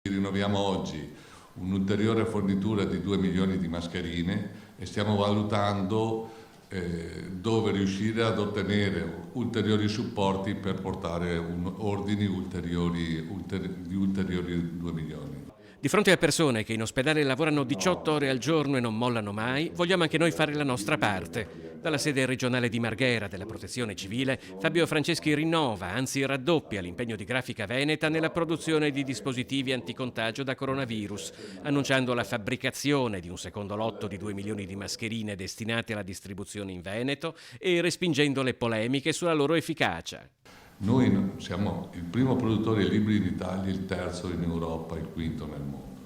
Rinnoviamo oggi un'ulteriore fornitura di 2 milioni di mascherine e stiamo valutando dove riuscire ad ottenere ulteriori supporti per portare ordini di ulteriori 2 milioni. Di fronte a persone che in ospedale lavorano 18 ore al giorno e non mollano mai, vogliamo anche noi fare la nostra parte. Dalla sede regionale di Marghera della Protezione Civile, Fabio Franceschi rinnova, anzi raddoppia l'impegno di Grafica Veneta nella produzione di dispositivi anticontagio da coronavirus, annunciando la fabbricazione di un secondo lotto di 2 milioni di mascherine destinate alla distribuzione in Veneto e respingendo le polemiche sulla loro efficacia. Noi siamo il primo produttore di libri in Italia, il terzo in Europa, il quinto nel mondo.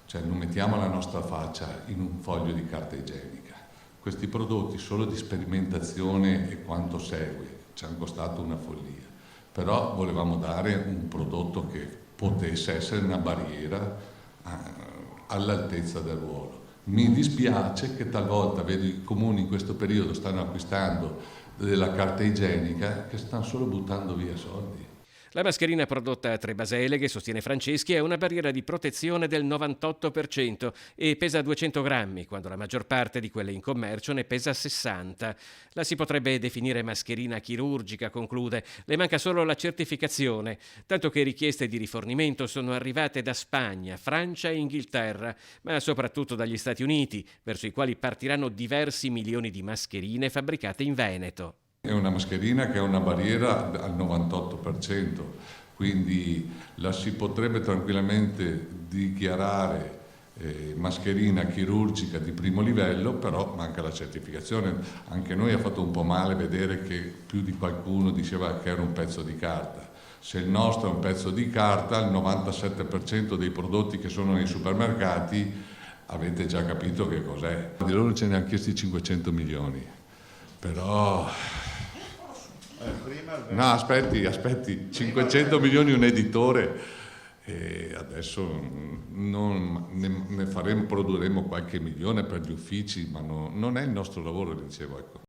Cioè non mettiamo la nostra faccia in un foglio di carta igienica. Questi prodotti solo di sperimentazione e quanto segue ci hanno costato una follia. Però volevamo dare un prodotto che potesse essere una barriera all'altezza del ruolo. Mi dispiace che talvolta vedo i comuni in questo periodo stanno acquistando della carta igienica che stanno solo buttando via soldi. La mascherina prodotta a Trebaseleghe, sostiene Franceschi, è una barriera di protezione del 98% e pesa 200 grammi, quando la maggior parte di quelle in commercio ne pesa 60. La si potrebbe definire mascherina chirurgica, conclude. Le manca solo la certificazione, tanto che richieste di rifornimento sono arrivate da Spagna, Francia e Inghilterra, ma soprattutto dagli Stati Uniti, verso i quali partiranno diversi milioni di mascherine fabbricate in Veneto. È una mascherina che ha una barriera al 98%, quindi la si potrebbe tranquillamente dichiarare mascherina chirurgica di primo livello, però manca la certificazione. Anche noi ha fatto un po' male vedere che più di qualcuno diceva che era un pezzo di carta. Se il nostro è un pezzo di carta, il 97% dei prodotti che sono nei supermercati avete già capito che cos'è. Di loro ce ne hanno chiesti 500 milioni, però... No, aspetti, 500 milioni un editore e adesso produrremo qualche milione per gli uffici, ma non è il nostro lavoro, dicevo, ecco.